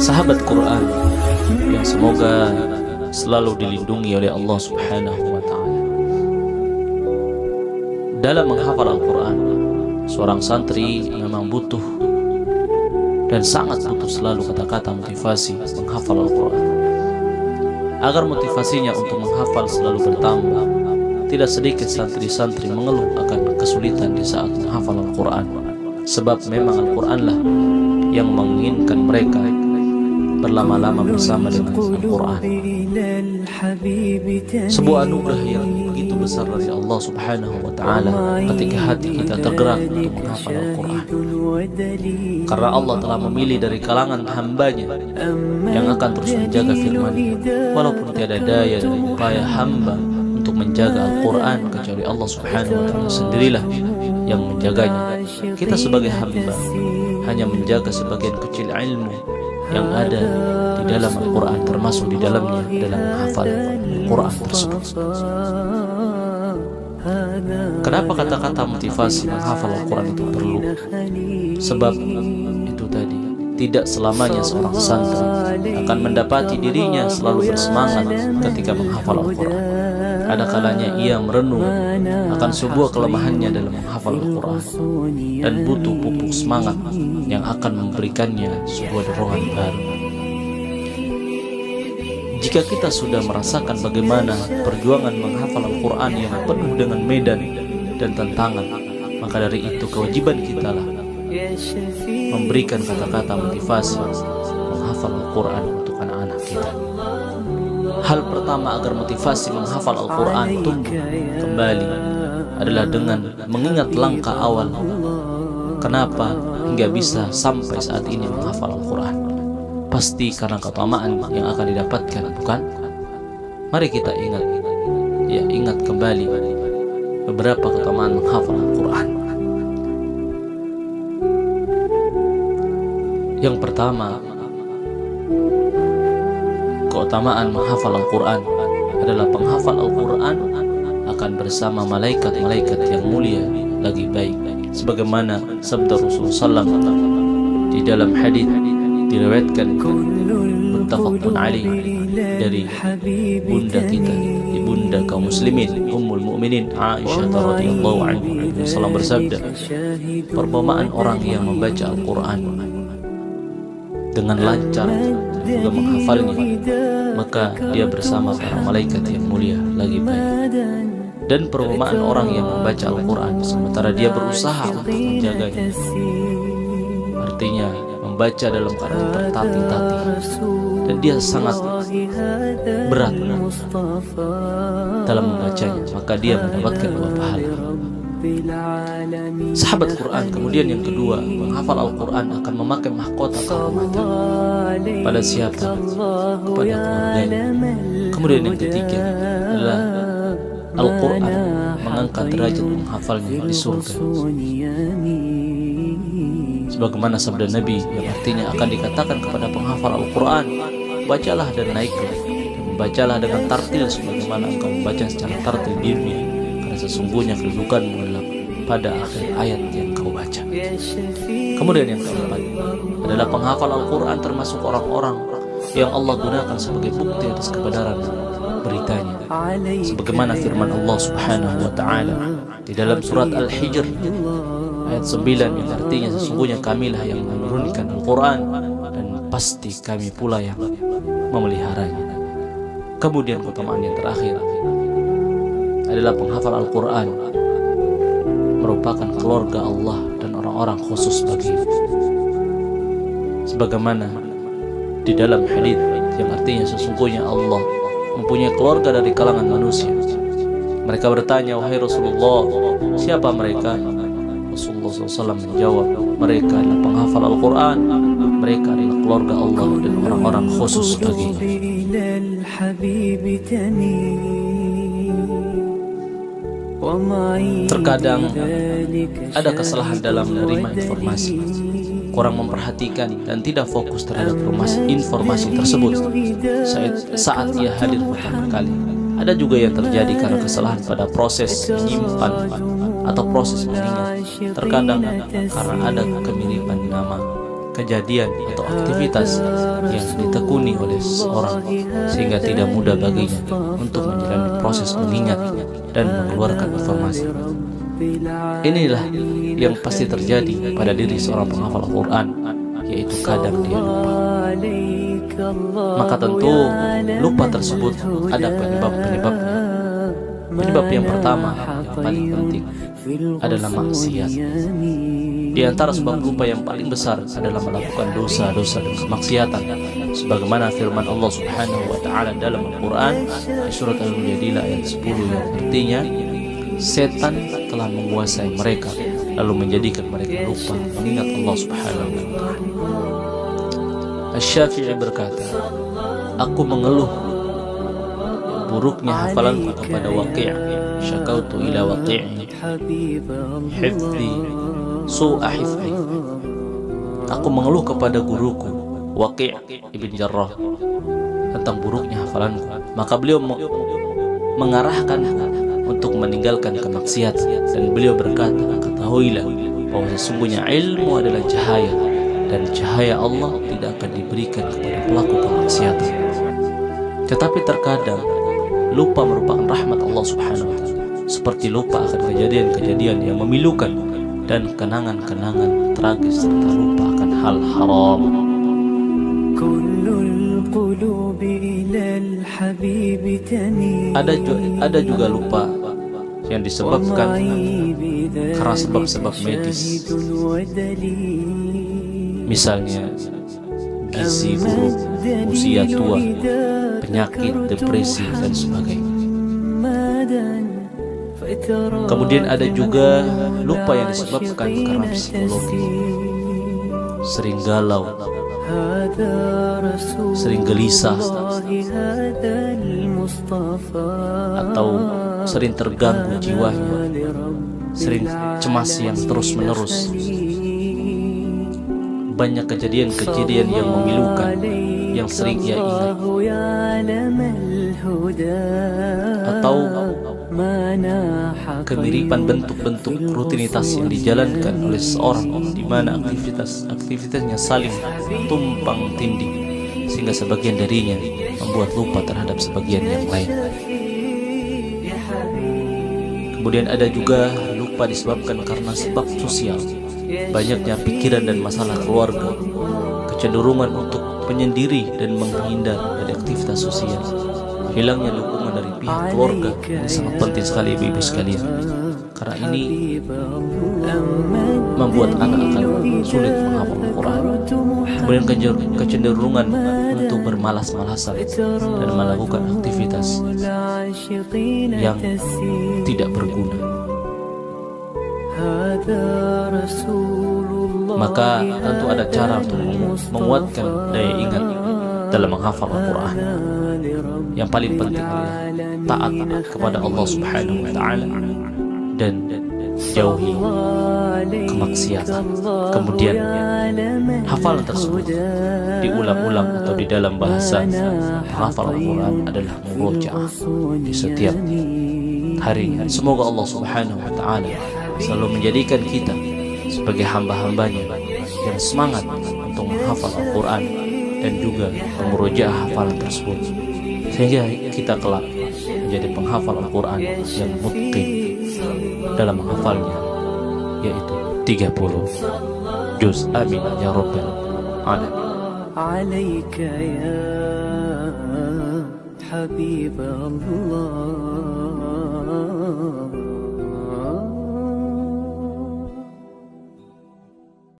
Sahabat Quran yang semoga selalu dilindungi oleh Allah Subhanahu wa Ta'ala. Dalam menghafal Al-Quran, seorang santri memang butuh dan sangat butuh selalu kata-kata motivasi menghafal Al-Quran. Agar motivasinya untuk menghafal selalu bertambah, tidak sedikit santri-santri mengeluh akan kesulitan di saat menghafal Al-Quran. Sebab memang Al-Quranlah yang menginginkan mereka berlama-lama bersama dengan Al-Quran. Sebuah anugerah yang begitu besar dari Allah Subhanahu wa Ta'ala ketika hati kita tergerak untuk menghafal Al-Quran. Karena Allah telah memilih dari kalangan hambanya yang akan terus menjaga firman-Nya, walaupun tiada daya dari upaya hamba untuk menjaga Al-Quran kecuali Allah Subhanahu wa Ta'ala sendirilah yang menjaganya. Kita sebagai hamba hanya menjaga sebagian kecil ilmu yang ada di dalam Al-Quran, termasuk di dalamnya dalam menghafal Al-Quran tersebut. Kenapa kata-kata motivasi menghafal Al-Quran itu perlu? Sebab itu tadi, tidak selamanya seorang santri akan mendapati dirinya selalu bersemangat ketika menghafal Al-Quran. Ada kalanya ia merenung akan sebuah kelemahannya dalam menghafal Al-Quran dan butuh pupuk semangat yang akan memberikannya sebuah dorongan baru. Jika kita sudah merasakan bagaimana perjuangan menghafal Al-Quran yang penuh dengan medan dan tantangan, maka dari itu kewajiban kita lah memberikan kata-kata motivasi menghafal Al-Quran untuk anak-anak kita. Hal pertama agar motivasi menghafal Al-Quran tumbuh kembali adalah dengan mengingat langkah awal kenapa hingga bisa sampai saat ini menghafal Al-Quran. Pasti karena keutamaan yang akan didapatkan, bukan? Mari kita ingat kembali beberapa keutamaan menghafal Al-Quran. Yang pertama, keutamaan menghafal Al-Quran adalah penghafal Al-Quran akan bersama malaikat-malaikat yang mulia lagi baik. Sebagaimana sabda Rasulullah SAW di dalam hadis diriwayatkan muttafaqun alaih dari bunda kita, ibunda kaum muslimin, Ummul Mukminin Aisyah radhiyallahu anha, Rasulullah bersabda, perumpamaan orang yang membaca Al-Quran dengan lancar juga menghafalnya, maka dia bersama para malaikat yang mulia lagi baik. Dan perumpamaan orang yang membaca Al-Quran sementara dia berusaha untuk menjaganya, artinya membaca dalam keadaan tertatih-tatih dan dia sangat berat dalam membacanya, maka dia mendapatkan dua pahala. Sahabat Quran kemudian yang kedua, menghafal Al-Quran akan memakai mahkota kehormatan pada siapa? Kepada keluarganya. Kemudian yang ketiga adalah Al-Quran mengangkat derajat menghafalnya di surga. Sebagaimana sabda Nabi yang artinya akan dikatakan kepada penghafal Al-Quran, bacalah dan naiklah, dan bacalah dengan tartil sebagaimana engkau membaca secara tartil di dunia, karena sesungguhnya kedudukanmu adalah pada akhir ayat yang kau baca. Kemudian yang keempat adalah penghafal Al-Quran termasuk orang-orang yang Allah gunakan sebagai bukti atas kebenaran beritanya, sebagaimana firman Allah Subhanahu wa Ta'ala di dalam surat Al-Hijr ayat 9 yang artinya sesungguhnya kamilah yang menurunkan Al-Quran dan pasti kami pula yang memeliharanya. Kemudian keutamaan yang terakhir adalah penghafal Al-Quran merupakan keluarga Allah dan orang-orang khusus baginya, sebagaimana di dalam hadis yang artinya sesungguhnya Allah mempunyai keluarga dari kalangan manusia. Mereka bertanya, wahai Rasulullah, siapa mereka? Rasulullah SAW menjawab, mereka adalah penghafal Al-Quran, mereka adalah keluarga Allah dan orang-orang khusus baginya. Terkadang ada kesalahan dalam menerima informasi, kurang memperhatikan dan tidak fokus terhadap informasi tersebut saat ia hadir pertama kali. Ada juga yang terjadi karena kesalahan pada proses menyimpan atau proses mengingat. Terkadang karena ada kemiripan nama, kejadian atau aktivitas yang ditekuni oleh seseorang sehingga tidak mudah baginya untuk menjalani proses mengingat dan mengeluarkan informasi. Inilah yang pasti terjadi pada diri seorang penghafal Al-Quran, yaitu kadang dia lupa. Maka tentu lupa tersebut ada penyebab-penyebabnya. Penyebab yang pertama yang paling penting adalah maksiat. Di antara sebab lupa yang paling besar adalah melakukan dosa-dosa dan kemaksiatan, sebagaimana firman Allah Subhanahu wa taala dalam Al-Quran di surat Al-Mujadilah ayat 10 yang artinya, setan telah menguasai mereka lalu menjadikan mereka lupa mengingat Allah Subhanahu wa taala. Asy-Syafi'i berkata, aku mengeluh buruknya hafalanku kepada Waqi', syakautu ila Waqi' hifdzi su'a hifdzi. Aku mengeluh kepada guruku Waqi' ibn Jarrah tentang buruknya hafalanku, maka beliau mengarahkan untuk meninggalkan kemaksiatan, dan beliau berkata, ketahuilah bahwa sesungguhnya ilmu adalah cahaya, dan cahaya Allah tidak akan diberikan kepada pelaku kemaksiatan. Tetapi terkadang lupa merupakan rahmat Allah Subhanahu wa taala, seperti lupa akan kejadian-kejadian yang memilukan dan kenangan-kenangan tragis, serta lupa akan hal haram. Ada juga lupa yang disebabkan karena sebab-sebab medis, misalnya gizi buruk, usia tua, penyakit, depresi, dan sebagainya. Kemudian ada juga lupa yang disebabkan karena psikologi, sering galau, sering gelisah, atau sering terganggu jiwanya, sering cemas yang terus-menerus. Banyak kejadian-kejadian yang memilukan yang sering ia ingat, atau kemiripan bentuk-bentuk rutinitas yang dijalankan oleh seorang, di mana aktivitasnya saling tumpang tindih sehingga sebagian darinya membuat lupa terhadap sebagian yang lain. Kemudian ada juga lupa disebabkan karena sebab sosial, banyaknya pikiran dan masalah keluarga, kecenderungan untuk menyendiri dan menghindar dari aktivitas sosial, hilangnya dukungan dari pihak keluarga. Ini sangat penting sekali ibu-ibu sekalian, karena ini membuat anak akan sulit menghafal Al-Quran. Kemudian kecenderungan untuk bermalas-malasan dan melakukan aktivitas yang tidak berguna. Maka tentu ada cara untuk menguatkan daya ingat dalam menghafal Al-Quran. Yang paling penting adalah taat kepada Allah Subhanahu wa taala dan jauhi kemaksiatan. Kemudian hafalan tersebut diulang-ulang, atau di dalam bahasa menghafal Al-Quran adalah murojaah di setiap hari. Semoga Allah Subhanahu wa taala selalu menjadikan kita sebagai hamba-hambanya yang semangat untuk menghafal Al-Quran dan juga memurojaah hafalan tersebut, sehingga kita kelak menjadi penghafal Al-Quran yang mutqin dalam menghafalnya, yaitu 30 juz. Amin ya rabbal alamin. Alaika ya habib Allah.